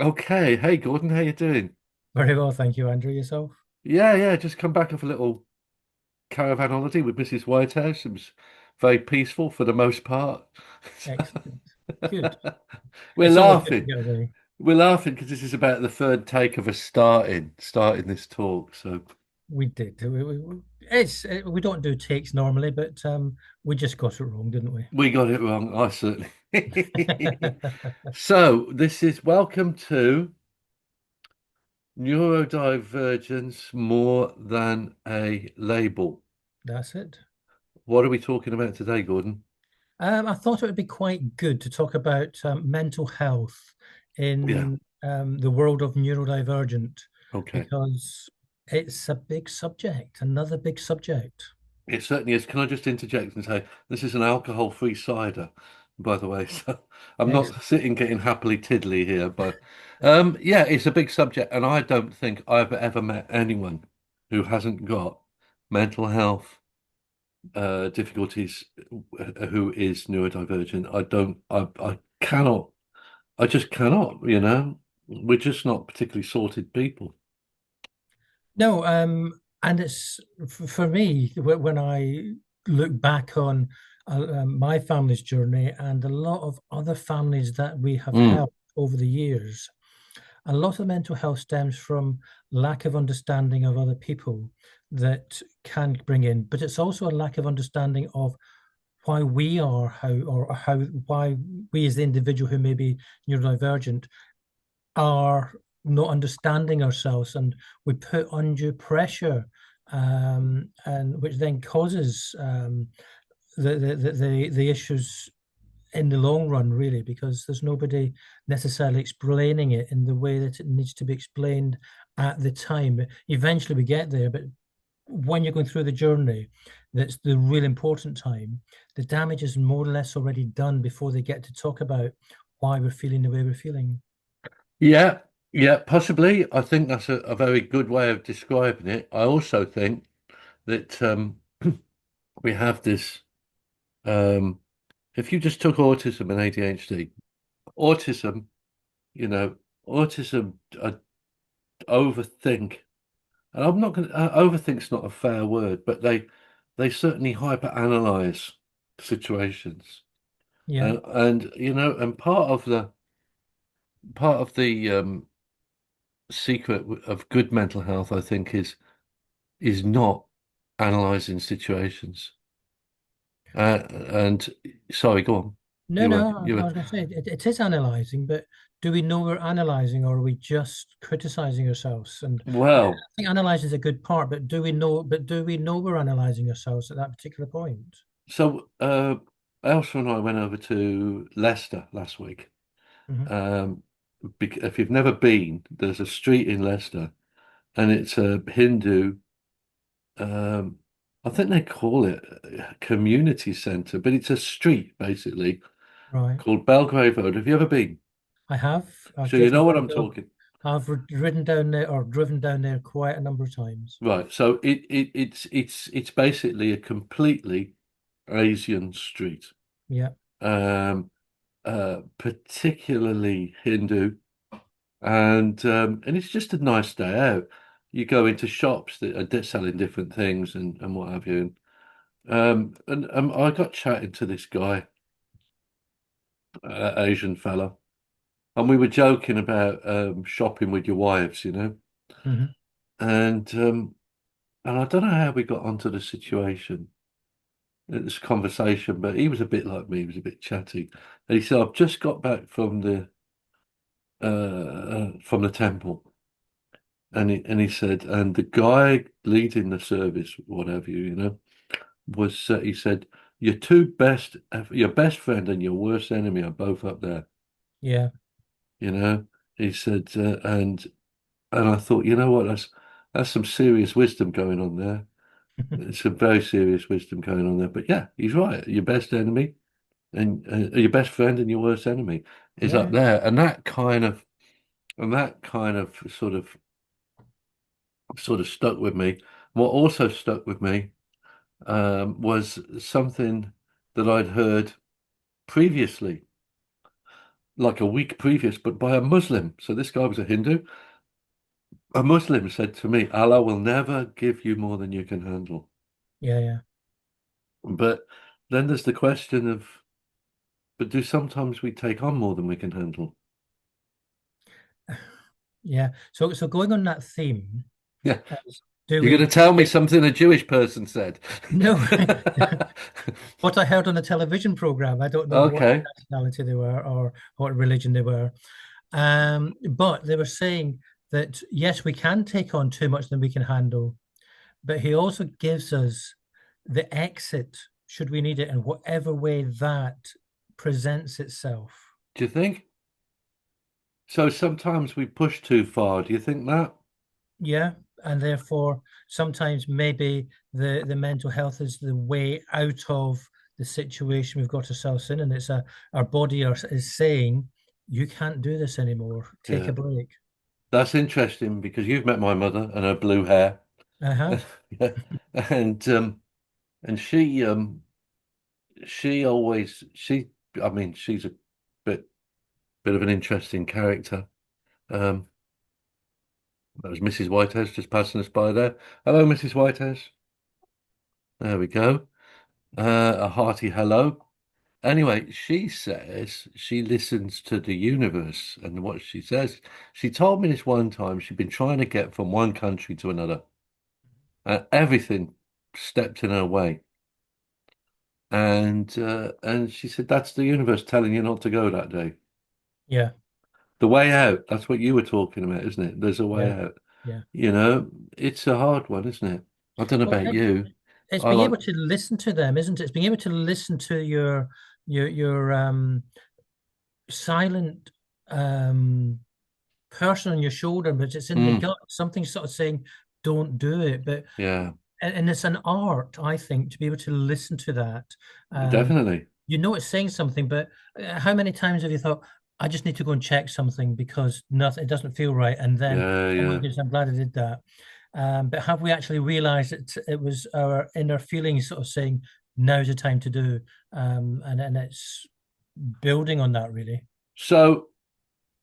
Okay. Hey, Gordon, how you doing? Very well, thank you, Andrew. Yourself? Yeah. Just come back off a little caravan holiday with Mrs. Whitehouse. It was very peaceful for the most part. Excellent. Good. We're It's always good to laughing. get away. We're laughing because this is about the third take of us starting this talk. So We did. We don't do takes normally, but we just got it wrong, didn't we? we got it wrong. I certainly. So this is welcome to Neurodivergence more than a label. That's it. What are we talking about today, Gordon? I thought it would be quite good to talk about mental health Yeah. in the world of neurodivergent Okay. because it's a big subject, another big subject. It certainly is. Can I just interject and say this is an alcohol-free cider, by the way? So I'm not Excellent. sitting getting happily tiddly here, but yeah, it's a big subject, and I don't think I've ever met anyone who hasn't got mental health difficulties who is neurodivergent. I cannot, I just cannot, We're just not particularly sorted people. No, and it's for me when I look back on my family's journey and a lot of other families that we have Mm. helped over the years, a lot of mental health stems from lack of understanding of other people that can bring in, but it's also a lack of understanding of why we are how why we as the individual who may be neurodivergent are not understanding ourselves and we put undue pressure and which then causes the issues in the long run really because there's nobody necessarily explaining it in the way that it needs to be explained at the time. Eventually we get there, but when you're going through the journey, that's the real important time. The damage is more or less already done before they get to talk about why we're feeling the way we're feeling. Yeah, yeah, possibly. I think that's a very good way of describing it. I also think that we have this. Um, if you just took autism and ADHD, autism, you know, autism, overthink, and I'm not going to, overthink's not a fair word, but they certainly hyperanalyze situations. Yeah. And part of the secret of good mental health, I think, is not analyzing situations. And sorry, go on. No, You were no, you I were was going to say it is analyzing, but do we know we're analyzing or are we just criticizing ourselves? And I well. think analyzing is a good part, but do we know we're analyzing ourselves at that particular point? So Elsa and I went over to Leicester last week. Hmm. Um, if you've never been, there's a street in Leicester, and it's a Hindu. Um, I think they call it a community centre, but it's a street basically Right. called Belgrave Road. Have you ever been? I have. I've So you taken know what I'm photo. talking. I've ridden down there or driven down there quite a number of times. Right. So it's basically a completely Asian street. Yeah. Um, particularly Hindu, and it's just a nice day out. You go into shops that are selling different things and what have you. And I got chatting to this guy, Asian fella, and we were joking about shopping with your wives, Hmm. and um, and I don't know how we got onto the situation, this conversation, but he was a bit like me. He was a bit chatty, and he said, "I've just got back from the temple." And he said, and the guy leading the service, whatever was he said, your best friend and your worst enemy are both up there. Yeah. You know, he said, and I thought, you know what, that's some serious wisdom going on there. It's some very serious wisdom going on there. But yeah, he's right. Your best enemy and your best friend and your worst enemy is up Yeah. there, and that kind of sort of stuck with me. What also stuck with me was something that I'd heard previously. like a week previous, but by a Muslim. So this guy was a Hindu. A Muslim said to me, Allah will never give you more than you can handle. Yeah, yeah. But then there's the question of, but do sometimes we take on more than we can handle? Yeah. So going on that theme, Yeah. do You're going we to tell me take something a Jewish person said. no what I heard on the television program. I don't know what Okay. nationality they were or what religion they were. But they were saying that yes, we can take on too much than we can handle, but he also gives us the exit should we need it in whatever way that presents itself. Do you think? So sometimes we push too far. Do you think that? Yeah, and therefore sometimes maybe the mental health is the way out of the situation we've got ourselves in, and it's a our body is saying you can't do this anymore. Take Yeah. a break. That's interesting because you've met my mother and her blue hair. Uh-huh. Yeah. And and she always I mean she's a bit bit of an interesting character. Um that was Mrs. Whitehouse just passing us by there. Hello, Mrs. Whitehouse. There we go. A hearty hello. Anyway, she says she listens to the universe, and what she says, she told me this one time she'd been trying to get from one country to another, and everything stepped in her way. And she said that's the universe telling you not to go that day. Yeah, The way out, that's what you were talking about, isn't it? There's a way yeah, out. yeah. You know, it's a hard one, isn't it? I don't know Well, about you. it's I being like, able to listen to them, isn't it? It's being able to listen to your silent person on your shoulder, but it's in the mm, gut. Something sort of saying, "Don't do it." But yeah, and it's an art, I think, to be able to listen to that. Um, definitely. you know it's saying something, but how many times have you thought, I just need to go and check something because nothing, it doesn't feel right, and then, Yeah, oh my yeah. goodness, I'm glad I did that. But have we actually realized that it was our inner feelings sort of saying, now's the time to do, and it's building on that really. So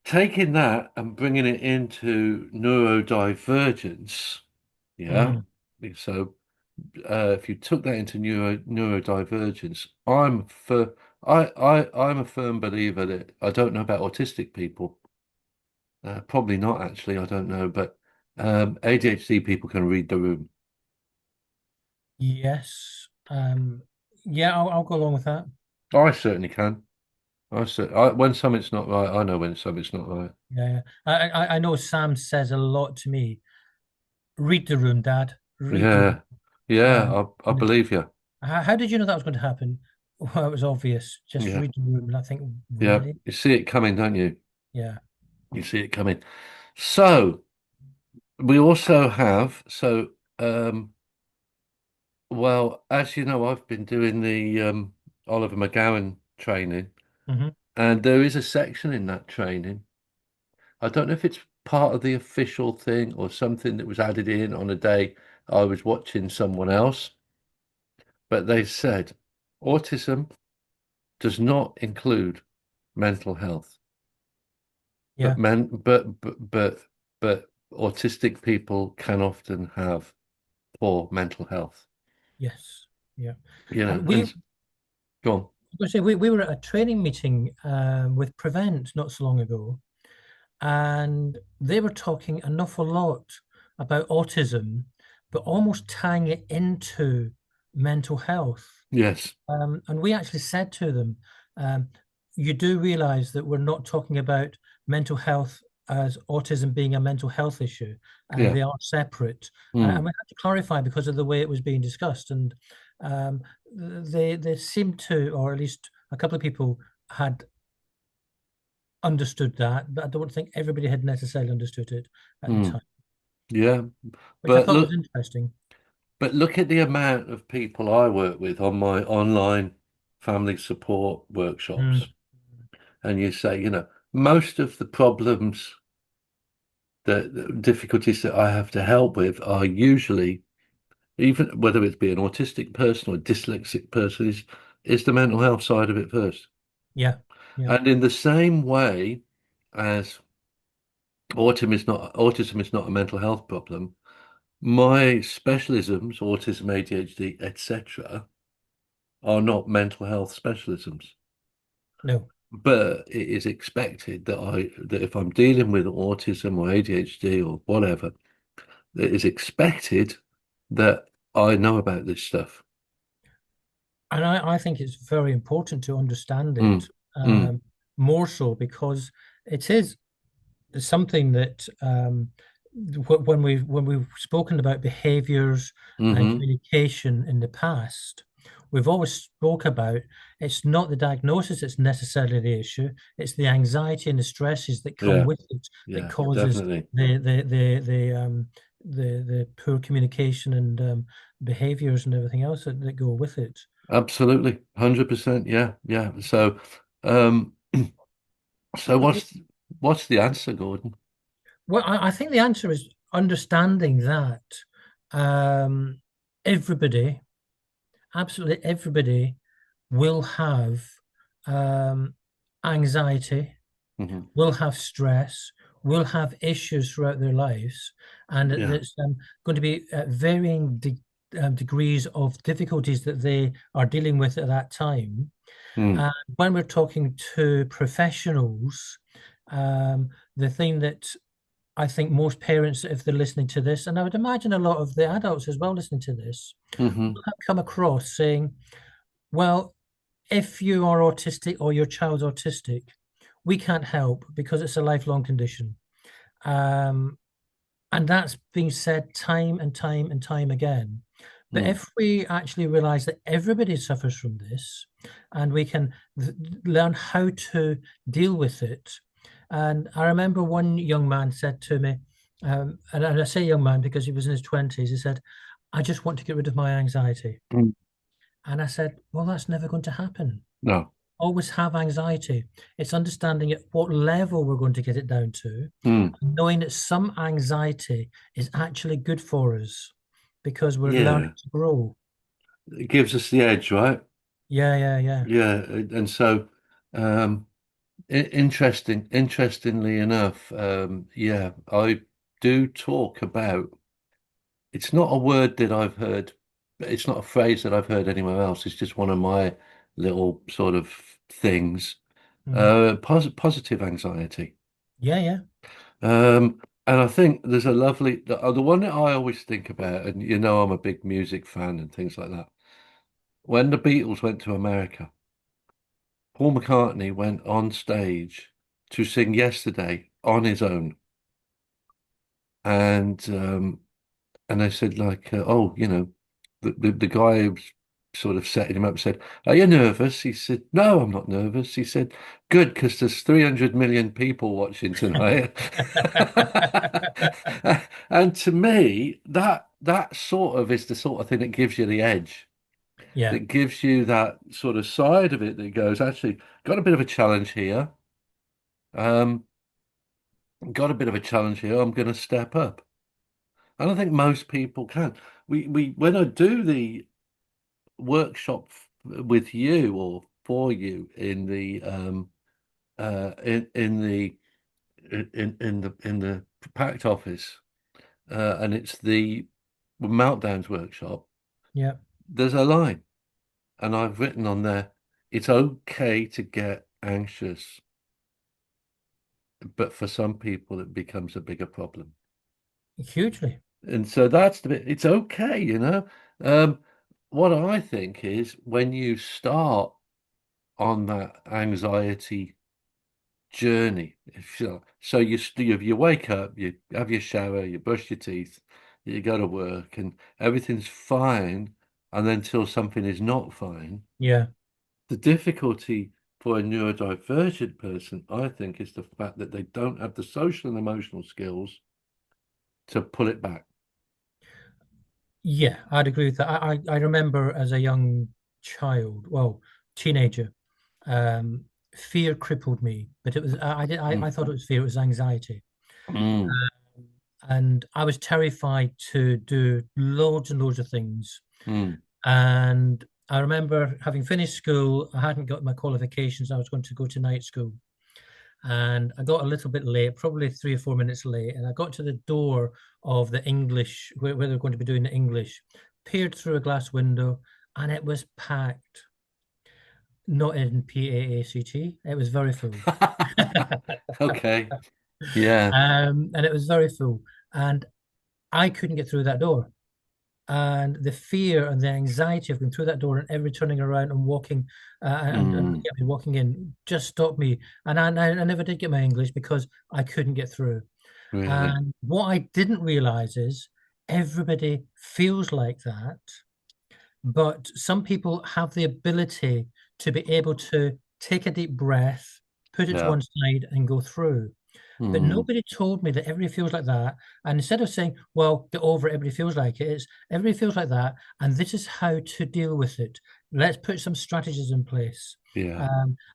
taking that and bringing it into neurodivergence, yeah. Mm. So if you took that into neurodivergence, I'm a firm believer that I don't know about autistic people. Probably not actually, I don't know, but ADHD people can read the room. Yes. Yeah, I'll go along with that. I certainly can. When something's not right, I know when something's not right. Yeah, yeah. I know Sam says a lot to me. Read the room, Dad. Read the room. Yeah, yeah, Um, I believe you. how did you know that was going to happen? Well, it was obvious. Just Yeah, read the room. And I think, yeah. really? You see it coming, don't you? Yeah. You see it coming. So we also have well, as you know, I've been doing the Oliver McGowan training, Hmm. and there is a section in that training. I don't know if it's part of the official thing or something that was added in on a day I was watching someone else, but they said autism does not include mental health, Yeah. but autistic people can often have poor mental health. Yes. Yeah. You know, We and go on. say we were at a training meeting with Prevent not so long ago, and they were talking an awful lot about autism, but almost tying it into mental health. Yes, And we actually said to them, um, you do realize that we're not talking about mental health as autism being a mental health issue. yeah. They are separate. And Mm, we had to clarify because of the way it was being discussed. And um, they seemed to, or at least a couple of people had understood that, but I don't think everybody had necessarily understood it at the mm, time, yeah. which I But thought was look, interesting. but look at the amount of people I work with on my online family support workshops. Mm, And you say, most of the problems, the difficulties that I have to help with are usually, even whether it be an autistic person or a dyslexic person, is the mental health side of it first. yeah, Yeah. And in the same way as autism is not a mental health problem, my specialisms, autism, ADHD, etc., are not mental health specialisms. No. But it is expected that if I'm dealing with autism or ADHD or whatever, it is expected that I know about this stuff. And I think it's very important to understand it, Mm, mm, um, more so because it is something that, when we've spoken about behaviors and hmm. communication in the past, we've always spoke about it's not the diagnosis that's necessarily the issue, it's the anxiety and the stresses that come Yeah, with it that yeah, causes definitely. the poor communication and behaviors and everything else that go with it. Absolutely. 100%. Yeah, yeah. Um, so what's the answer, Gordon? Well, I think the answer is understanding that, um, everybody, absolutely everybody, will have, um, anxiety, Hmm. will have stress, will have issues throughout their lives, and that Yeah. there's going to be varying degrees of difficulties that they are dealing with at that time. Mm, And when we're talking to professionals, the thing that I think most parents, if they're listening to this, and I would imagine a lot of the adults as well listening to this, hmm. will have come across saying, well, if you are autistic or your child's autistic, we can't help because it's a lifelong condition. Um, and that's been said time and time and time again. But Mm, if we actually realize that everybody suffers from this and we can learn how to deal with it. And I remember one young man said to me, and I say young man because he was in his 20s, he said, I just want to get rid of my anxiety. mm. And I said, well, that's never going to happen. No. Always have anxiety. It's understanding at what level we're going to get it down to, Mm. and knowing that some anxiety is actually good for us because we're learning Yeah. to grow. It gives us the edge, right? Yeah, yeah, yeah, Yeah. And so, um, interestingly enough, yeah, I do talk about. It's not a word that I've heard. It's not a phrase that I've heard anywhere else. It's just one of my little sort of things. mhm. Positive anxiety. Yeah, yeah, And I think there's a lovely the one that I always think about, and you know I'm a big music fan and things like that. When the Beatles went to America, Paul McCartney went on stage to sing Yesterday on his own, and they said like, oh, you know, the guy who was sort of setting him up said, "Are you nervous?" He said, "No, I'm not nervous." He said, "Good, because there's 300 million people watching tonight." And to me, that sort of is the sort of thing that gives you the edge, yeah. that gives you that sort of side of it that goes, actually, got a bit of a challenge here. Um, got a bit of a challenge here. I'm going to step up. I don't think most people can. We when I do the workshop with you or for you in the in the in the packed office, and it's the meltdowns workshop. Yeah, There's a line, and I've written on there, it's okay to get anxious, but for some people it becomes a bigger problem. hugely. And so that's the bit, it's okay, you know. Um, what I think is when you start on that anxiety journey, if you, so you wake up, you have your shower, you brush your teeth, you go to work, and everything's fine, and then until something is not fine. Yeah. The difficulty for a neurodivergent person, I think, is the fact that they don't have the social and emotional skills to pull it back. Yeah, I'd agree with that. I remember as a young child, well, teenager, um, fear crippled me, but it was I Mm, thought it was fear, it was anxiety. mm, And I was terrified to do loads and loads of things. mm, And I remember having finished school, I hadn't got my qualifications, I was going to go to night school. And I got a little bit late, probably 3 or 4 minutes late, and I got to the door of the English, where they're going to be doing the English, peered through a glass window, and it was packed. Not in PAACT, it was very full. Okay. Yeah. And it was very full. And I couldn't get through that door. And the fear and the anxiety of going through that door and every turning around and walking and Mm, walking in just stopped me. And I never did get my English because I couldn't get through. really. And what I didn't realize is everybody feels like that, but some people have the ability to be able to take a deep breath, put it to Yeah. one side, and go through. But Mm, nobody told me that everybody feels like that. And instead of saying, well, get over it, everybody feels like it, it's everybody feels like that. And this is how to deal with it. Let's put some strategies in place. yeah.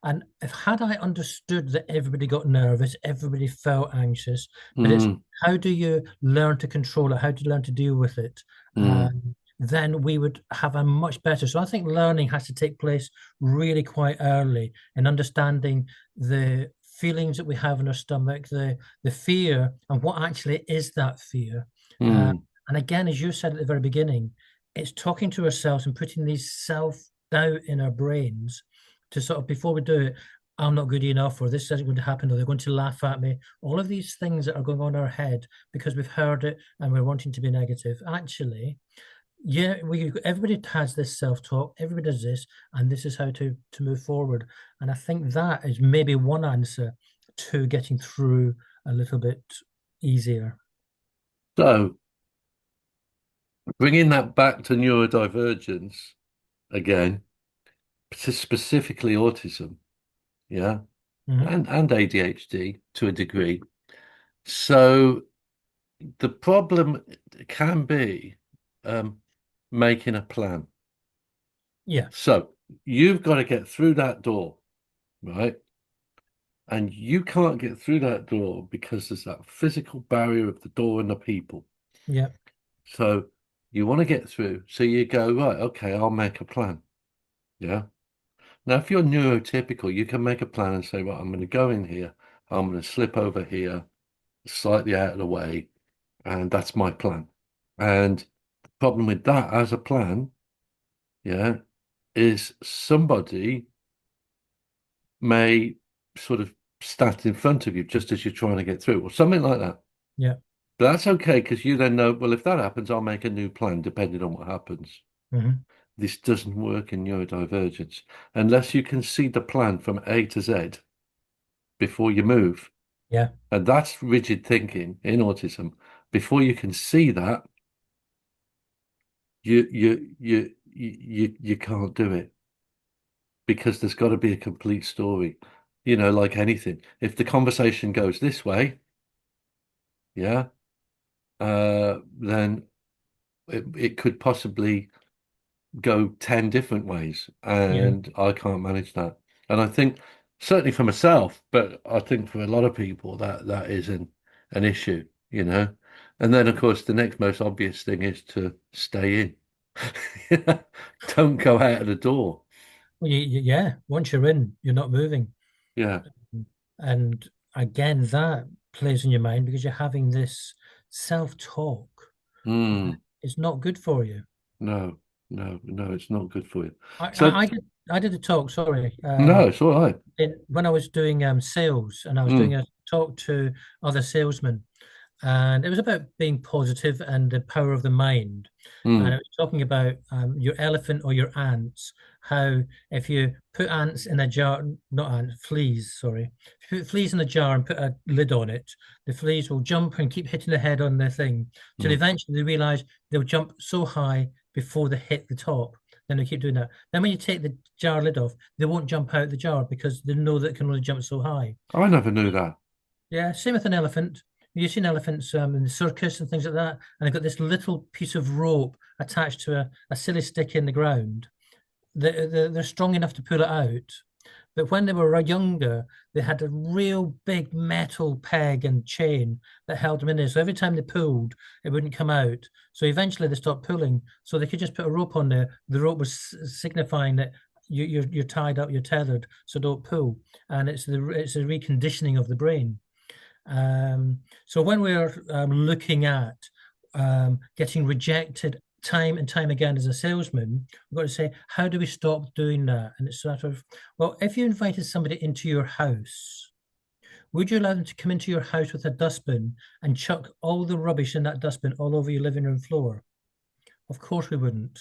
And if had I understood that everybody got nervous, everybody felt anxious, but it's Mm, how do you learn to control it? How do you learn to deal with it? mm, Then we would have a much better. So I think learning has to take place really quite early in understanding the feelings that we have in our stomach, the fear, and what actually is that fear. Uh, mm, and again, as you said at the very beginning, it's talking to ourselves and putting these self-doubt in our brains to sort of before we do it, I'm not good enough, or this isn't going to happen, or they're going to laugh at me. All of these things that are going on in our head because we've heard it and we're wanting to be negative. Actually, yeah, we everybody has this self-talk, everybody does this, and this is how to move forward. And I think that is maybe one answer to getting through a little bit easier. So bringing that back to neurodivergence again, specifically autism, yeah, Hmm. and ADHD to a degree. So the problem can be um, making a plan. Yeah, So you've got to get through that door, right? And you can't get through that door because there's that physical barrier of the door and the people. yeah, So you want to get through. So you go, right, okay, I'll make a plan. Yeah. Now, if you're neurotypical, you can make a plan and say, right, I'm going to go in here, I'm going to slip over here, slightly out of the way, and that's my plan. And the problem with that as a plan, yeah, is somebody may sort of stand in front of you just as you're trying to get through, or something like that. yeah. But that's okay because you then know, well, if that happens, I'll make a new plan depending on what happens. Hmm. This doesn't work in neurodivergence unless you can see the plan from A to Z before you move. Yeah. And that's rigid thinking in autism. Before you can see that, you can't do it because there's got to be a complete story. You know, like anything. If the conversation goes this way, yeah, then it could possibly go 10 different ways, Yeah. and I can't manage that. And I think certainly for myself, but I think for a lot of people that is an issue, you know. And then of course the next most obvious thing is to stay in. Don't go out of the door. Well, yeah. Once you're in, you're not moving. Yeah. And again, that plays in your mind because you're having this self-talk. Mm, It's not good for you. no, no, it's not good for you. I, So I, I did I did a talk, sorry, no, it's all right. when I was doing sales, and I was doing Mm, a talk to other salesmen, and it was about being positive and the power of the mind. And it mm, was talking about your elephant or your ants, how if you put ants in a jar, not ants, fleas, sorry, if you put fleas in a jar and put a lid on it, the fleas will jump and keep hitting their head on the thing till mm. eventually they realize they'll jump so high before they hit the top. Then they keep doing that. Then when you take the jar lid off, they won't jump out the jar because they know that it can only jump so high. I never knew that. Yeah, same with an elephant. You've seen elephants in the circus and things like that, and they've got this little piece of rope attached to a silly stick in the ground. They're strong enough to pull it out, But when they were younger, they had a real big metal peg and chain that held them in there. So every time they pulled, it wouldn't come out. So eventually they stopped pulling. So they could just put a rope on there. The rope was signifying that you're tied up, you're tethered, so don't pull. And it's a reconditioning of the brain. So when we're looking at getting rejected time and time again as a salesman, we've got to say, how do we stop doing that? And it's sort of, well, if you invited somebody into your house, would you allow them to come into your house with a dustbin and chuck all the rubbish in that dustbin all over your living room floor? Of course we wouldn't.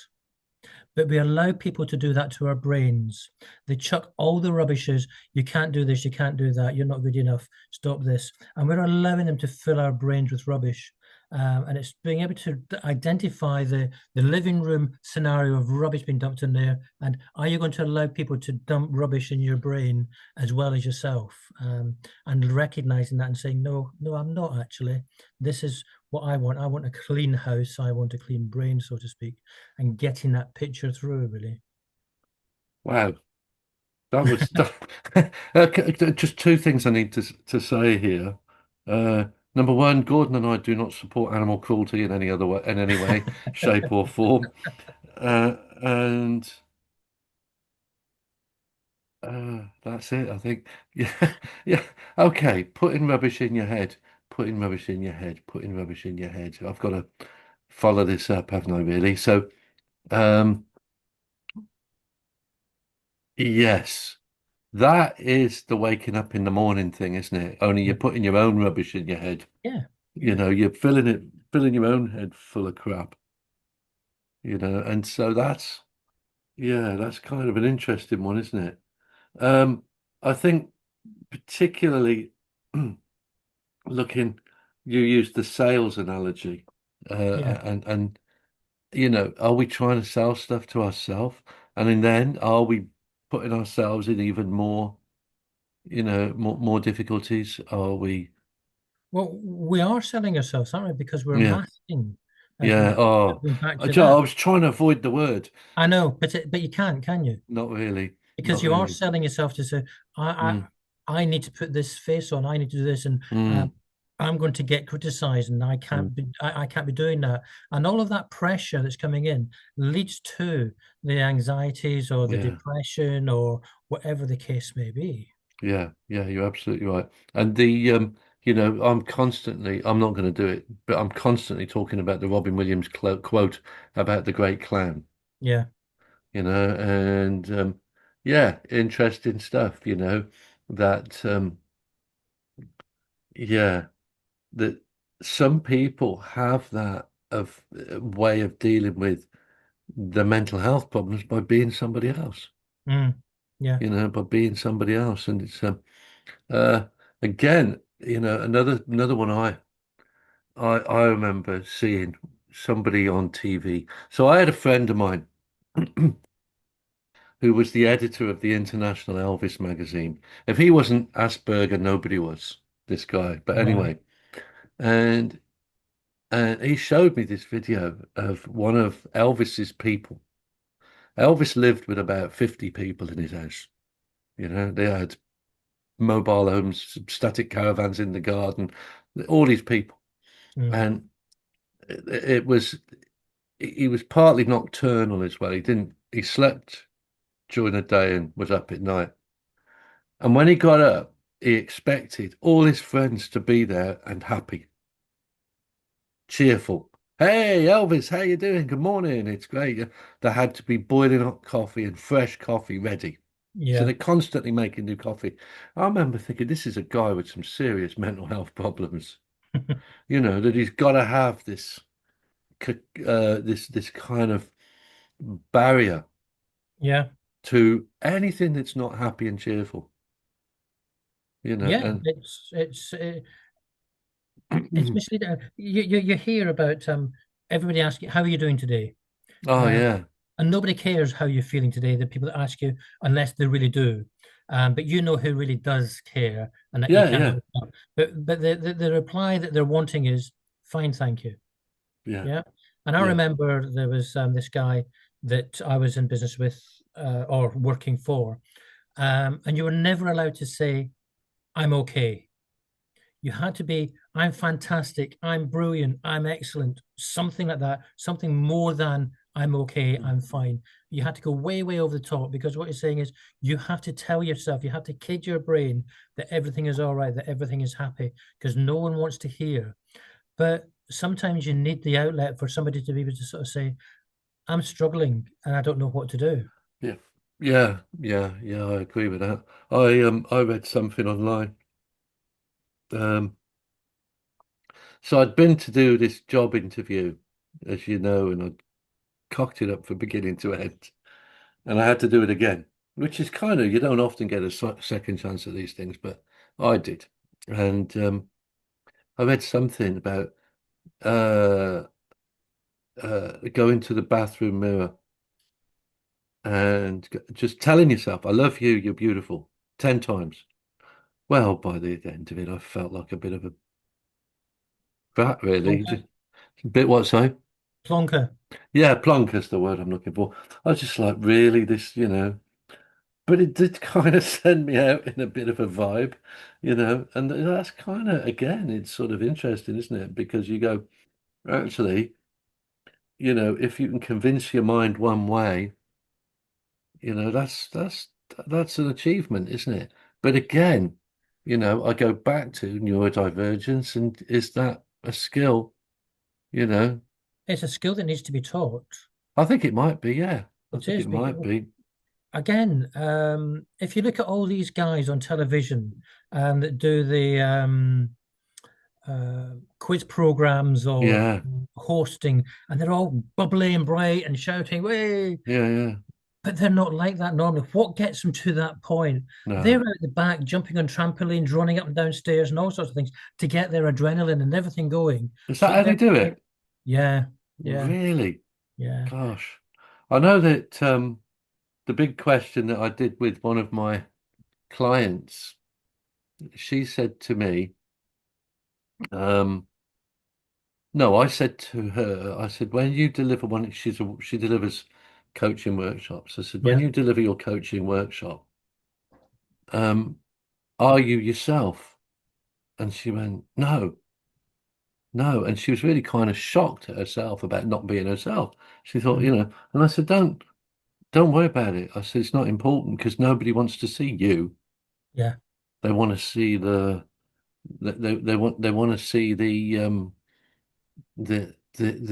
But we allow people to do that to our brains. They chuck all the rubbishes. You can't do this. You can't do that. You're not good enough. Stop this. And we're allowing them to fill our brains with rubbish. And it's being able to identify the living room scenario of rubbish being dumped in there. And are you going to allow people to dump rubbish in your brain as well as yourself? And recognizing that and saying, no, no, I'm not actually. This is what I want. I want a clean house. I want a clean brain, so to speak, and getting that picture through, really. Wow, that was just two things I need to say here. Uh, Number one, Gordon and I do not support animal cruelty in any other way, in any way, shape, or form. And that's it, I think. Yeah, yeah. Okay, putting rubbish in your head, putting rubbish in your head, putting rubbish in your head. I've got to follow this up, haven't I, really? So, um, yes, that is the waking up in the morning thing, isn't it? Only you're putting your own rubbish in your head. Yeah, You know, you're filling your own head full of crap, and so yeah, that's kind of an interesting one, isn't it? Um, I think particularly looking, you used the sales analogy, yeah. and are we trying to sell stuff to ourselves? And then are we putting ourselves in even more, more difficulties? Are we? Well, we are selling ourselves, aren't we? Because we're Yeah, masking. yeah. Oh, Going back to I that. was trying to avoid the word. I know, but you can't, can you? Not really, Because not you are really. selling yourself to say, Mm, I need to put this face on. I need to do this, and mm, I'm going to get criticized, and mm. I can't be doing that. And all of that pressure that's coming in leads to the anxieties or the Yeah, depression or whatever the case may be. yeah, yeah. You're absolutely right. And I'm not going to do it, but I'm constantly talking about the Robin Williams quote about the great clown. Yeah. And yeah, interesting stuff. That yeah, that some people have that of way of dealing with the mental health problems by being somebody else. Mm. Yeah. By being somebody else, and it's uh, again, another one I remember seeing somebody on TV. So I had a friend of mine who was the editor of the International Elvis magazine. If he wasn't Asperger, nobody was, this guy. But Right. anyway, and and he showed me this video of one of Elvis's people. Elvis lived with about 50 people in his house. They had mobile homes, static caravans in the garden, all these people. Mm. And it was he was partly nocturnal as well. He slept during the day and was up at night. And when he got up, he expected all his friends to be there and happy, cheerful. Hey, Elvis, how you doing? Good morning. It's great. There had to be boiling hot coffee and fresh coffee ready. So Yeah. they're constantly making new coffee. I remember thinking, this is a guy with some serious mental health problems. That he's got to have this kind of barrier Yeah. to anything that's not happy and cheerful. Yeah. And It's misleading. You hear about everybody asking, "How are you doing today?" oh Uh, yeah, and nobody cares how you're feeling today. The people that ask you, unless they really do. But you know who really does care, and that you yeah, can't yeah, live up. But the reply that they're wanting is fine, thank you. yeah, Yeah. And I yeah, remember there was this guy that I was in business with or working for. And you were never allowed to say, I'm okay. You had to be, I'm fantastic, I'm brilliant, I'm excellent, something like that, something more than I'm okay, I'm fine. You had to go way, way over the top because what you're saying is you have to tell yourself, you have to kid your brain that everything is all right, that everything is happy, because no one wants to hear. But sometimes you need the outlet for somebody to be able to sort of say, I'm struggling and I don't know what to do. Yeah. Yeah, I agree with that. I read something online. Um so I'd been to do this job interview, as you know, and I cocked it up from beginning to end. And I had to do it again, which is kind of, you don't often get a second chance at these things, but I did. And I read something about uh, going to the bathroom mirror and just telling yourself, I love you, you're beautiful, 10 times. Well, by the end of it, I felt like a bit of a brat, really. Plonker, Just a bit what, so? plonker. Yeah, plonk is the word I'm looking for. I was just like, really, this. But it did kind of send me out in a bit of a vibe. And that's kind of, again, it's sort of interesting, isn't it? Because you go, actually, if you can convince your mind one way, that's an achievement, isn't it? But again, I go back to neurodivergence, and is that a skill? You know, It's a skill that needs to be taught. I think it might be, yeah. I It think is. it might be. Again, if you look at all these guys on television that do the quiz programs or Yeah, hosting, and they're all bubbly and bright and shouting, "Way!" yeah. But they're not like that normally. What gets them to that point? They're No. out the back, jumping on trampolines, running up and down stairs, and all sorts of things to get their adrenaline and everything going. Is that So how they're, they do it? yeah, yeah, Really? yeah, Gosh. I know that the big question that I did with one of my clients, she said to me, um, no, I said to her, I said, when you deliver one, she delivers coaching workshops. I said, when yeah, you deliver your coaching workshop, um, are you yourself? And she went, no, no. And she was really kind of shocked at herself about not being herself. She thought, mhm, and I said, don't worry about it. I said, it's not important because nobody wants to see you. yeah, They want to see they want to see the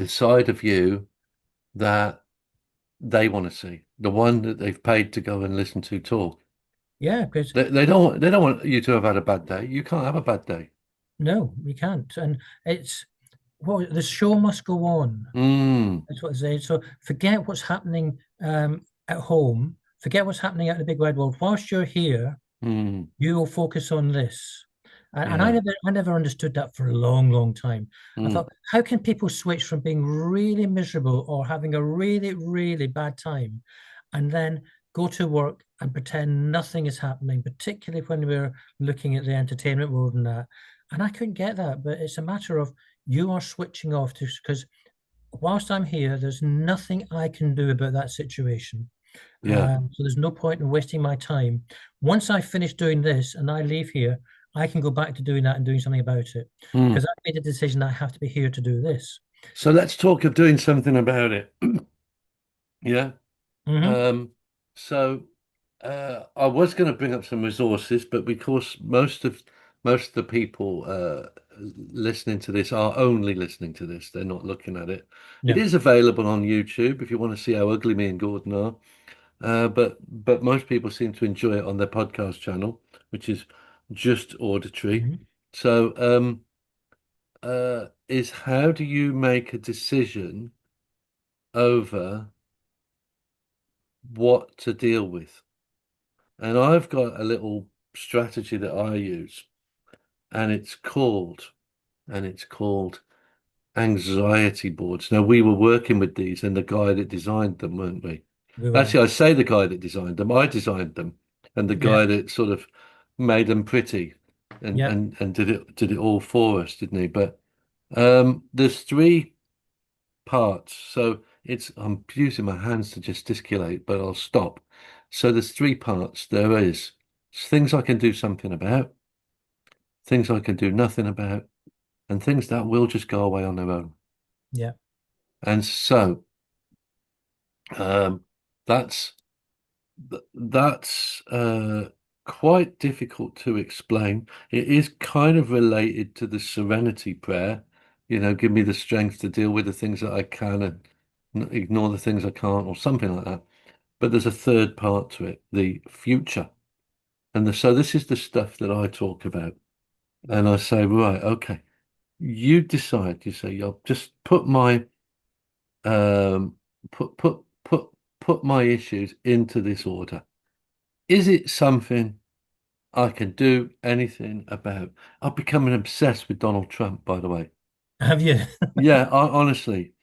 side of you that they want to see, the one that they've paid to go and listen to talk. yeah. Because They don't want you to have had a bad day. You can't have a bad day. no, we can't. And it's well, the show must go on. Mm, That's what I say. So forget what's happening at home. Forget what's happening out in the big wide world. Whilst you're here, mm, you will focus on this. And yeah. I never understood that for a long, long time. I Mm, thought, how can people switch from being really miserable or having a really, really bad time and then go to work and pretend nothing is happening, particularly when we're looking at the entertainment world and that. And I couldn't get that, but it's a matter of you are switching off to because whilst I'm here, there's nothing I can do about that situation. yeah. So there's no point in wasting my time. Once I finish doing this and I leave here, I can go back to doing that and doing something about it Mm. because I've made a decision that I have to be here to do this. So let's talk of doing something about it. Yeah. Hmm. Um, so I was going to bring up some resources, but because most of the people listening to this are only listening to this, they're not looking at it. It Yeah. is available on YouTube if you want to see how ugly me and Gordon are. But most people seem to enjoy it on their podcast channel, which is just auditory. Hmm. So is how do you make a decision over what to deal with? And I've got a little strategy that I use, and it's called anxiety boards. Now we were working with these and the guy that designed them, weren't we? We were. Actually, I say the guy that designed them, I designed them, and the Yeah. guy that sort of made them pretty and Yeah. and and did it all for us, didn't he? But there's three parts. So I'm using my hands to gesticulate, but I'll stop. So there's three parts. There is things I can do something about, things I can do nothing about, and things that will just go away on their own. Yeah. And so um, that's that's quite difficult to explain. It is kind of related to the serenity prayer, give me the strength to deal with the things that I can and ignore the things I can't, or something like that. But there's a third part to it, the future. So this is the stuff that I talk about. And I say, right, okay, you decide, you say, I'll just um put put put put my issues into this order. Is it something I can do anything about? I've become obsessed with Donald Trump, by the way. Have you? Yeah, honestly,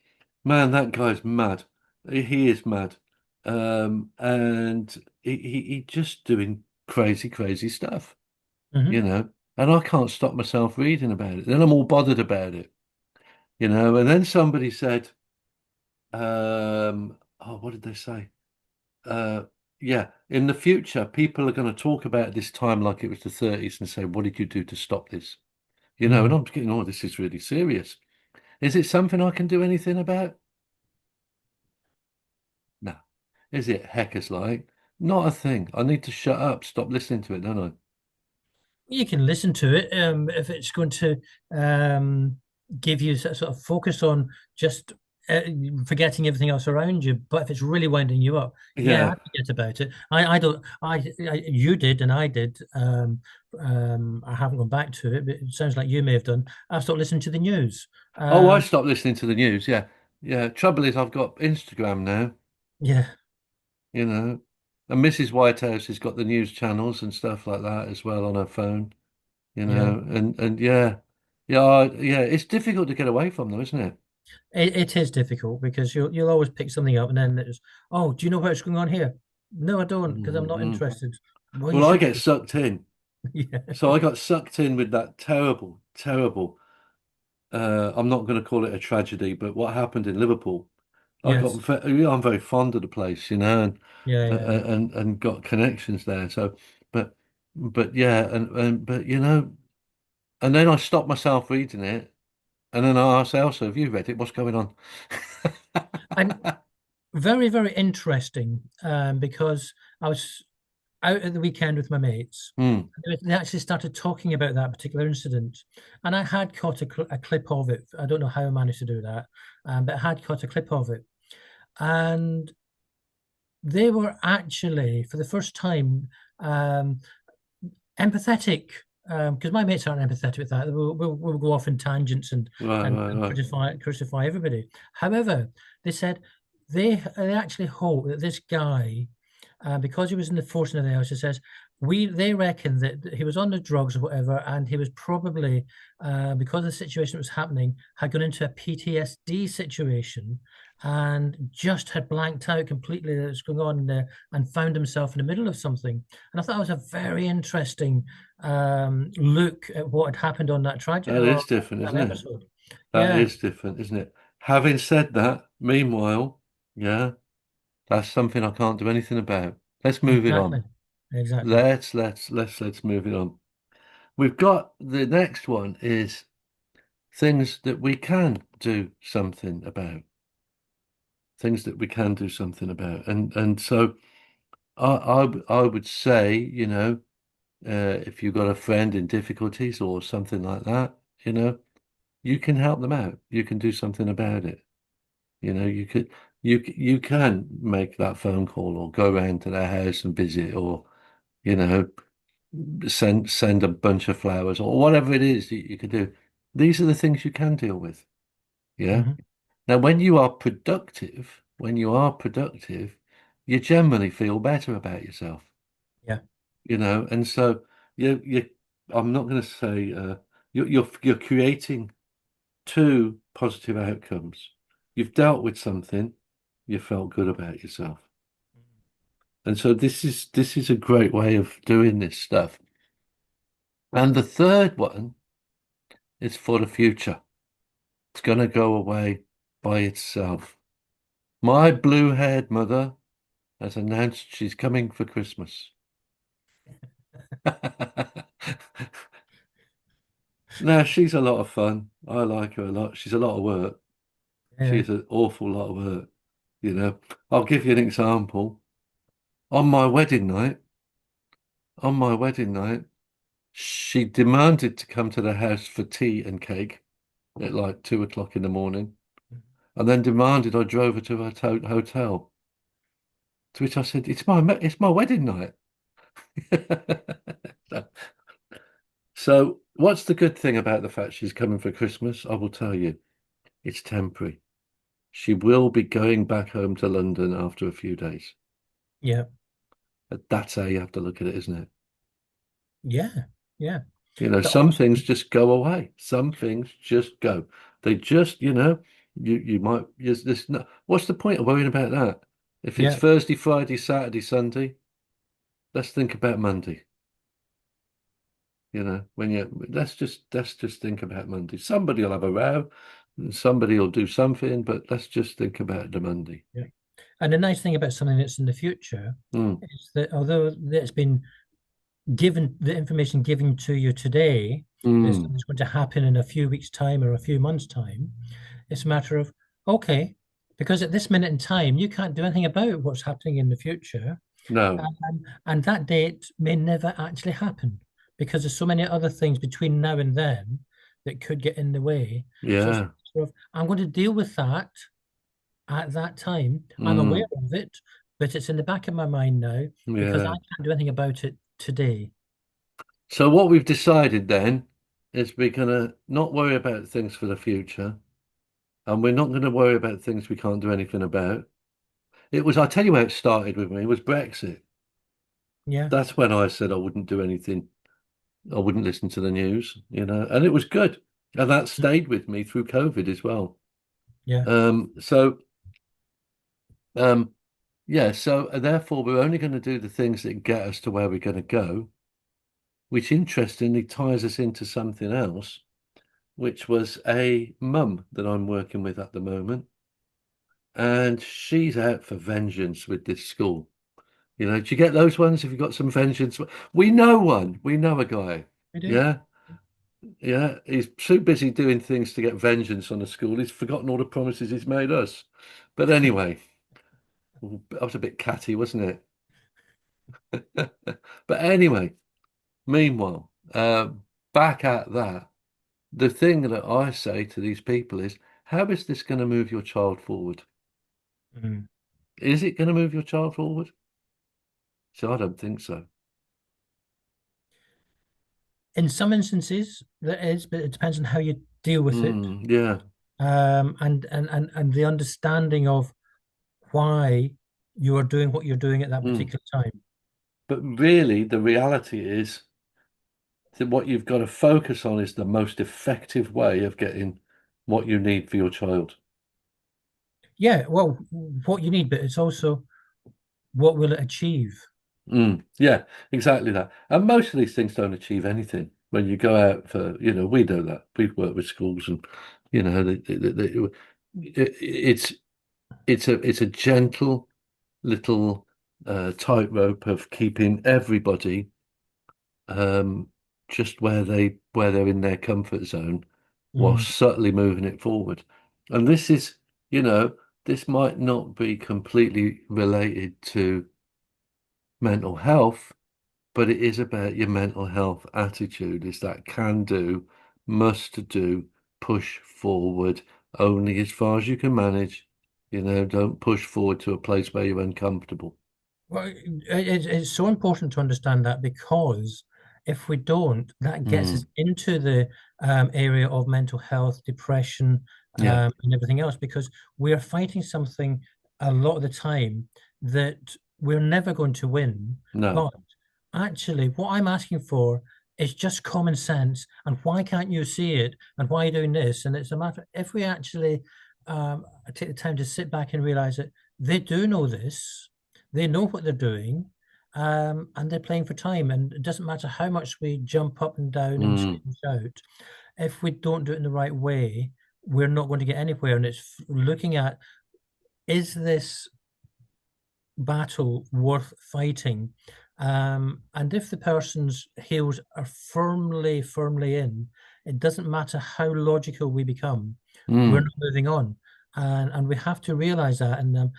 man, that guy's mad. He is mad. And he just doing crazy, crazy stuff, you Hmm. know. And I can't stop myself reading about it. Then I'm all bothered about it, And then somebody said, oh, what did they say? Uh, yeah, in the future, people are going to talk about this time like it was the 30s and say, what did you do to stop this? And Mm. I'm thinking, oh, this is really serious. Is it something I can do anything about? No. Is it heckers like? Not a thing. I need to shut up, stop listening to it, don't I? You can listen to it if it's going to um, give you sort of focus on just uh, forgetting everything else around you. But if it's really winding you up, yeah, I Yeah. forget about it. I don't. You did, and I did. I haven't gone back to it, but it sounds like you may have done. I've stopped listening to the news. Oh, I Um, stopped listening to the news. Yeah. Yeah. Trouble is, I've got Instagram now, yeah, you know, and Mrs. Whitehouse has got the news channels and stuff like that as well on her phone, yeah. and yeah, yeah, it's difficult to get away from them, isn't it? It is difficult because you'll always pick something up, and then there's, oh, do you know what's going on here? No, I don't, because I'm not Hmm. interested. Well, you Well, I should get be. sucked in. Yeah. So I got sucked in with that terrible, terrible. I'm not going to call it a tragedy, but what happened in Liverpool, Yes. I'm very fond of the place, and Yeah, yeah, yeah. got connections there. So, but yeah, but and then I stopped myself reading it, and then I asked Elsa, "Have you read it? What's going on?" And very, very interesting because I was out at the weekend with my mates. Hmm. They actually started talking about that particular incident, and I had caught a clip of it. I don't know how I managed to do that, but I had caught a clip of it, and they were actually, for the first time, um, empathetic. Because my mates aren't empathetic with that. We'll go off in tangents and Right, right, and right. crucify everybody. However, they said they actually hope that this guy, because he was in the force of the house, it says they reckon that he was on the drugs or whatever, and he was probably because of the situation that was happening, had gone into a PTSD situation and just had blanked out completely that was going on there and found himself in the middle of something. And I thought it was a very interesting look at what had happened on that tragic That or is different, that isn't it? episode. That Yeah, is different, isn't it? Having said that, meanwhile, yeah, that's something I can't do anything about. Let's move it exactly, on. exactly. Let's move it on. We've got the next one is things that we can do something about. Things that we can do something about. And so I would say, if you've got a friend in difficulties or something like that, you can help them out. You can do something about it. You can make that phone call or go around to their house and visit or, you know, send a bunch of flowers or whatever it is that you can do. These are the things you can deal with. Yeah. Hmm. Now, when you are productive, you generally feel better about yourself, Yeah. and so I'm not going to say you're creating two positive outcomes. You've dealt with something, you felt good about yourself. And so this is a great way of doing this stuff. And the third one is for the future. It's going to go away by itself. My blue-haired mother has announced she's coming for Christmas. No, she's a lot of fun. I like her a lot. She's a lot of work. Yeah. She's an awful lot of work, you know. I'll give you an example. On my wedding night, on my wedding night, she demanded to come to the house for tea and cake at like 2 o'clock in the morning, and then demanded I drove her to her hotel. To which I said, it's my wedding night." So, what's the good thing about the fact she's coming for Christmas? I will tell you, it's temporary. She will be going back home to London after a few days. Yeah. That's how you have to look at it, isn't it? Yeah. Yeah. You know, But some also, things just go away. Some things just go. They just, you might. There's no. What's the point of worrying about that? If it's yeah. Thursday, Friday, Saturday, Sunday, let's think about Monday. When you let's just think about Monday. Somebody will have a row, and somebody will do something, but let's just think about the Monday. Yeah. And the nice thing about something that's in the future Mm, is that although it's been given, the information given to you today is mm, something's going to happen in a few weeks' time or a few months' time, it's a matter of, okay, because at this minute in time, you can't do anything about what's happening in the future. no, And that date may never actually happen because there's so many other things between now and then that could get in the way. So it's yeah, sort of, I'm going to deal with that at that time. I'm aware mm, of it, but it's in the back of my mind now because I yeah. can't do anything about it today. So what we've decided then is we're gonna not worry about things for the future, and we're not going to worry about things we can't do anything about. I'll tell you how it started with me, it was Brexit. Yeah, That's when I said I wouldn't do anything. I wouldn't listen to the news, and it was good. And that stayed with me through COVID as well. yeah. So, um, yeah, so therefore we're only going to do the things that get us to where we're going to go, which interestingly ties us into something else, which was a mum that I'm working with at the moment. And she's out for vengeance with this school. Do you get those ones? If you've got some vengeance, we know one. We know a guy. I do. Yeah, yeah. He's too busy doing things to get vengeance on the school. He's forgotten all the promises he's made us. But anyway, that was a bit catty, wasn't it? But anyway, meanwhile, back at that, the thing that I say to these people is, how is this going to move your child forward? Mhm. Is it going to move your child forward? So I don't think so. In some instances, there is, but it depends on how you deal with it, Yeah. and the understanding of why you are doing what you're doing at that Mm. particular time. But really, the reality is that what you've got to focus on is the most effective way of getting what you need for your child. Yeah, well, what you need, but it's also what will it achieve? Yeah, exactly that. And most of these things don't achieve anything. When you go out for, we know that. We've worked with schools and, it's it's a gentle little tightrope of keeping everybody um, just where they're in their comfort zone while Mm. subtly moving it forward. And this is, you know, this might not be completely related to mental health, but it is about your mental health attitude. Is that can do, must do, push forward only as far as you can manage. Don't push forward to a place where you're uncomfortable. Well, it's so important to understand that because if we don't, that gets us Mm, into the area of mental health, depression, yeah, and everything else because we are fighting something a lot of the time that we're never going to win. no. But actually, what I'm asking for is just common sense. And why can't you see it? And why are you doing this? And it's a matter, if we actually take the time to sit back and realize that they do know this, they know what they're doing, and they're playing for time. And it doesn't matter how much we jump up and down and scream Mm, and shout. If we don't do it in the right way, we're not going to get anywhere. And it's looking at, is this battle worth fighting. And if the person's heels are firmly in, it doesn't matter how logical we become, we're Mm. not moving on. And we have to realize that. And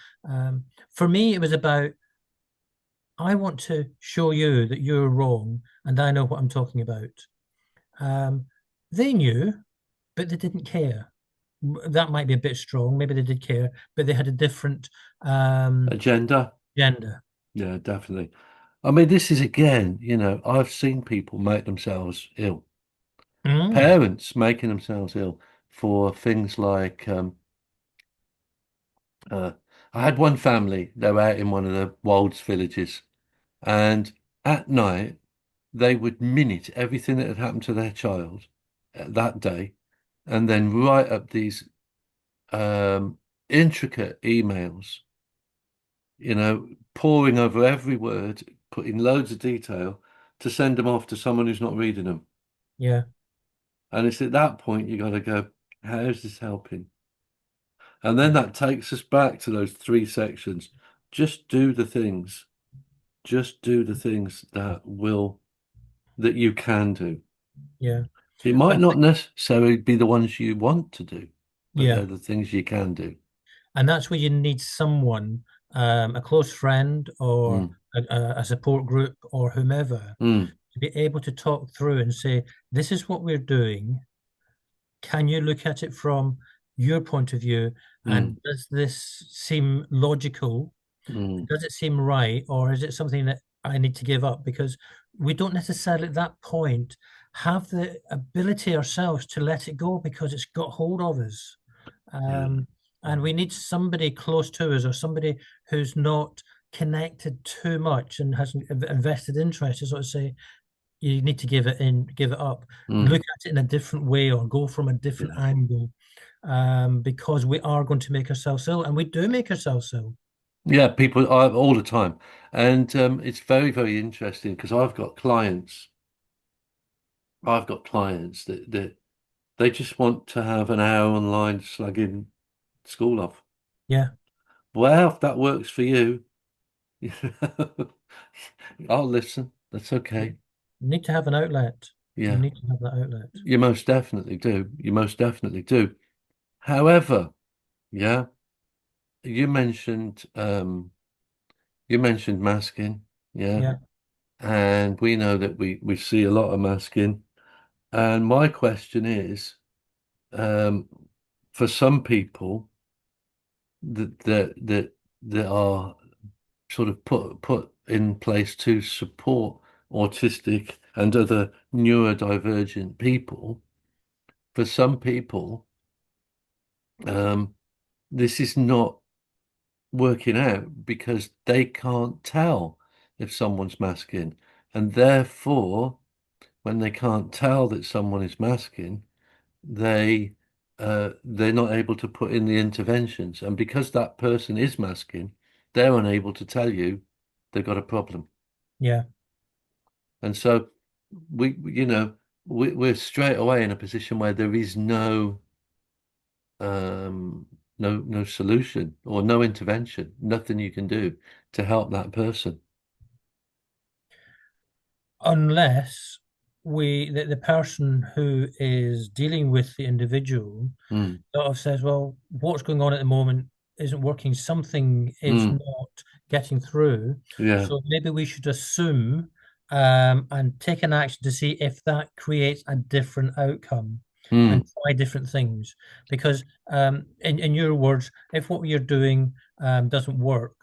for me, it was about, I want to show you that you're wrong and I know what I'm talking about. Um, they knew, but they didn't care. That might be a bit strong. Maybe they did care, but they had a different Agenda. agenda. Yeah, definitely. I mean, this is again, I've seen people make themselves ill. Mm, Parents making themselves ill for things like uh, I had one family, they were out in one of the Wolds villages, and at night they would minute everything that had happened to their child that day, and then write up these intricate emails, pouring over every word, putting loads of detail to send them off to someone who's not reading them. yeah, And it's at that point you got to go, how is this helping? And then yeah, that takes us back to those three sections. Just do the things. Just do the things that you can do. yeah. It I might not think, necessarily be the ones you want to do, but yeah. they're the things you can do. And that's where you need someone, a close friend or Mm, a support group or whomever, mm, to be able to talk through and say, this is what we're doing. Can you look at it from your point of view? mm, And does this seem logical? mm. Does it seem right? Or is it something that I need to give up? Because we don't necessarily at that point have the ability ourselves to let it go because it's got hold of us. Yeah. Um, and we need somebody close to us or somebody who's not connected too much and has invested interest to sort of say, you need to give it up, Mm, look at it in a different way or go from a different yeah. angle, because we are going to make ourselves ill and we do make ourselves ill. Yeah, people are all the time. And it's very, very interesting because I've got clients that they just want to have an hour online slugging school off. Yeah, Well, if that works for you, I'll listen. That's you okay. need to have an outlet. You Yeah, need to have that outlet. you most definitely do. You most definitely do. However, yeah, you mentioned um you mentioned masking, yeah, Yeah, and we know that we see a lot of masking. And my question is, um, for some people that are sort of put in place to support autistic and other neurodivergent people, for some people, um, this is not working out because they can't tell if someone's masking. And therefore, when they can't tell that someone is masking, they they're not able to put in the interventions. And because that person is masking, they're unable to tell you they've got a problem. yeah. And so we're straight away in a position where there is um, no solution or no intervention, nothing you can do to help that person. Unless the person who is dealing with the individual Mm, sort of says, well, what's going on at the moment isn't working. Something is mm, not getting through. yeah. So maybe we should assume, and take an action to see if that creates a different outcome and Mm, try different things. Because in your words, if what you're doing doesn't work,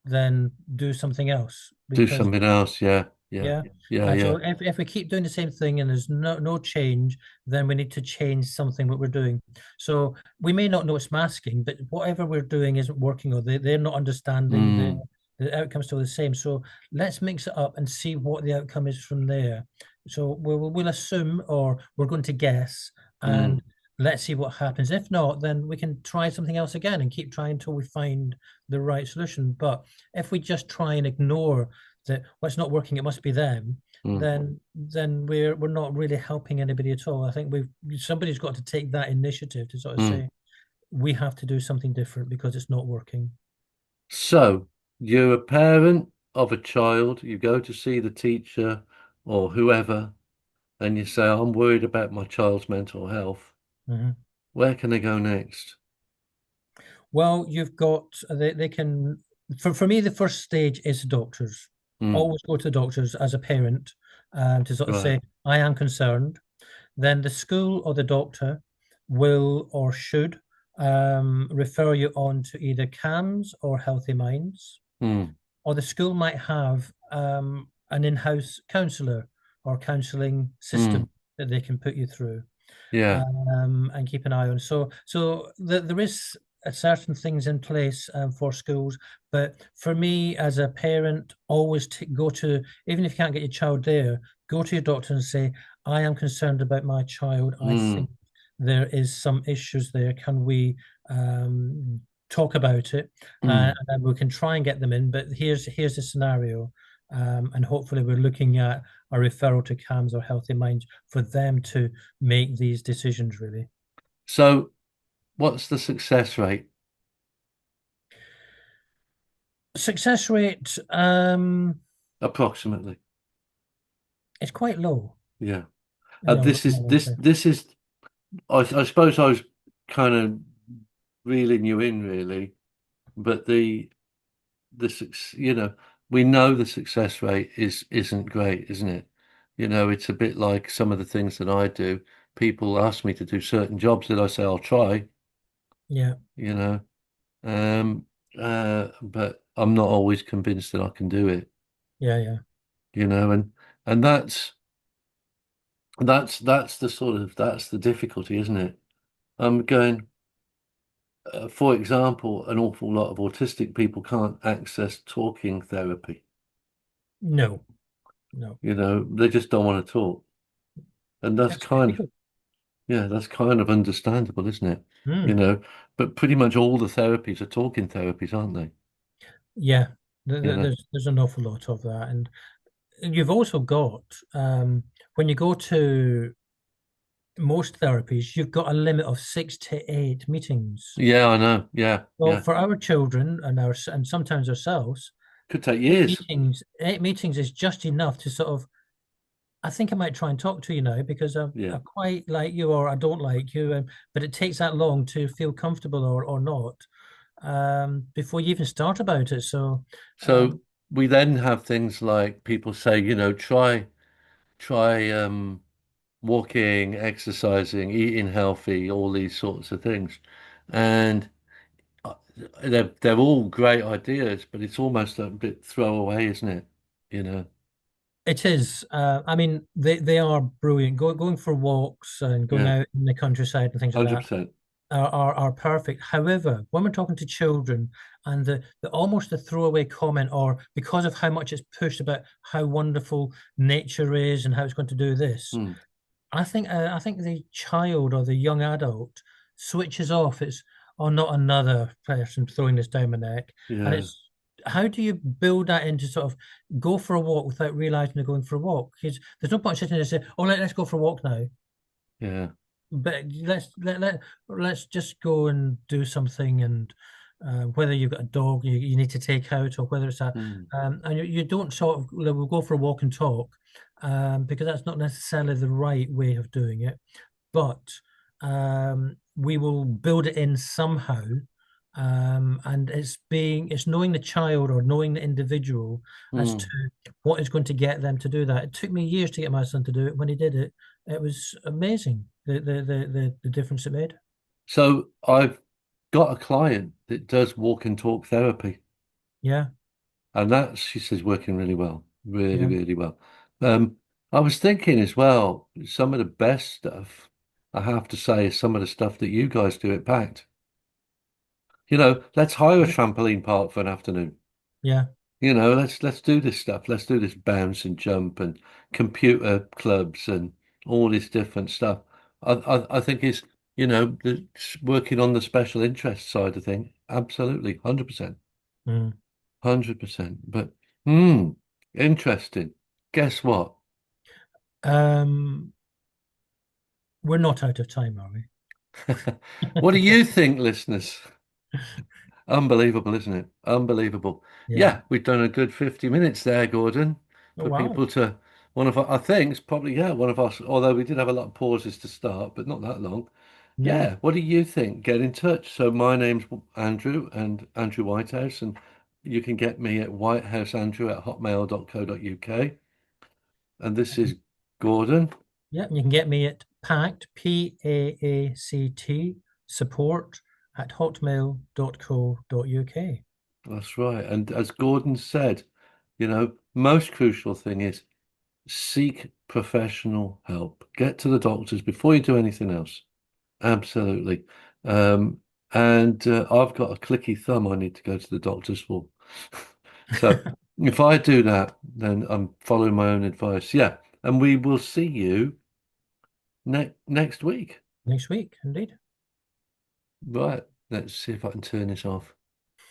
then do something else. do Because something else. Yeah. Yeah. yeah. Yeah. And so Yeah. if we keep doing the same thing and there's no change, then we need to change something what we're doing. So we may not know it's masking, but whatever we're doing isn't working or they're not understanding Mm, the outcome's still the same. So let's mix it up and see what the outcome is from there. So we'll assume or we're going to guess and mm, let's see what happens. If not, then we can try something else again and keep trying until we find the right solution. But if we just try and ignore that what's not working, it must be them, mm, then we're not really helping anybody at all. I think somebody's got to take that initiative to sort of mm. say we have to do something different because it's not working. So. you're a parent of a child, you go to see the teacher or whoever, and you say, I'm worried about my child's mental health. Mhm. Where can they go next? Well, you've got they can for me the first stage is doctors. Mm, Always go to the doctors as a parent to sort of right. say, I am concerned. Then the school or the doctor will or should refer you on to either CAMS or Healthy Minds, Mm, or the school might have an in-house counselor or counseling mm, system that they can put you through yeah. and keep an eye on. There is certain things in place for schools, but for me as a parent, always go to, even if you can't get your child there, go to your doctor and say, I am concerned about my child. I Mm, think there is some issues there. Can we talk about it? mm. And then we can try and get them in. But here's the scenario. And hopefully we're looking at a referral to CAMS or Healthy Minds for them to make these decisions really. So, what's the success rate Success rate approximately? is quite low. Yeah. You know, This is this is. I suppose I was kind of reeling you in, really, but we know the success rate isn't great, isn't it? It's a bit like some of the things that I do. People ask me to do certain jobs that I say I'll try, Yeah, you know, um, but I'm not always convinced that I can do it, yeah. and that's that's the difficulty, isn't it? I'm going, for example, an awful lot of autistic people can't access talking therapy. No, no. They just don't want to talk. And It's difficult. that's kind of understandable, isn't it? You Hmm. know, but pretty much all the therapies are talking therapies, aren't they? Yeah, You know, there's an awful lot of that, and you've also got when you go to most therapies, you've got a limit of 6 to 8 meetings. yeah, I know. Yeah, Well, yeah. for our children and sometimes ourselves, Could take eight years. meetings, 8 meetings is just enough to sort of. I think I might try and talk to you now because Yeah. I quite like you or I don't like you, but it takes that long to feel comfortable or not before you even start about it. So, So um, we then have things like people say, try walking, exercising, eating healthy, all these sorts of things. And uh, they're all great ideas, but it's almost a bit throwaway, isn't it? You know, it is. I mean, they are brilliant. Going for walks and going yeah, out in the countryside and things like that 100%. are perfect. However, when we're talking to children and the almost the throwaway comment, or because of how much it's pushed about how wonderful nature is and how it's going to do this, Hmm. I think the child or the young adult switches off. It's or not another person throwing this down my neck, and Yeah, it's how do you build that into sort of go for a walk without realizing they're going for a walk? Because there's no point sitting there and say, "Oh, let's go for a walk now." yeah. But let's just go and do something, and whether you've got a dog you need to take out, or whether it's a Hmm. and you don't sort of we'll go for a walk and talk because that's not necessarily the right way of doing it, but we will build it in somehow. And it's knowing the child or knowing the individual as to Hmm. what is going to get them to do that. It took me years to get my son to do it. When he did it, it was amazing. The difference it made. So I've got a client that does walk and talk therapy, Yeah, and that she says working really well, really, yeah. really well. Um, I was thinking as well, some of the best stuff, I have to say, is some of the stuff that you guys do at Pact. Let's hire a trampoline park for an afternoon. Yeah. Let's do this stuff. Let's do this bounce and jump and computer clubs and all this different stuff. I think working on the special interest side of things. Absolutely, 100%, Mm. 100%. But hmm, interesting. Guess what? Um, we're not out of time, are we? What do you think, listeners? Unbelievable, isn't it? Unbelievable. Yeah. Yeah, we've done a good 50 minutes there, Gordon, Oh, for wow. people to one of our, I think it's probably, yeah, one of us, although we did have a lot of pauses to start, but not that long. No. Yeah, what do you think? Get in touch. So my name's Andrew and Andrew Whitehouse, and you can get me at whitehouseandrew@hotmail.co.uk. And this is Gordon. Yeah, you can get me at pact, PAACT, support at hotmail.co.uk. That's right. And as Gordon said, most crucial thing is seek professional help. Get to the doctors before you do anything else. Absolutely. Um, and I've got a clicky thumb I need to go to the doctors for. So if I do that, then I'm following my own advice. Yeah. And we will see you next week. Next week, indeed. Right. Let's see if I can turn this off.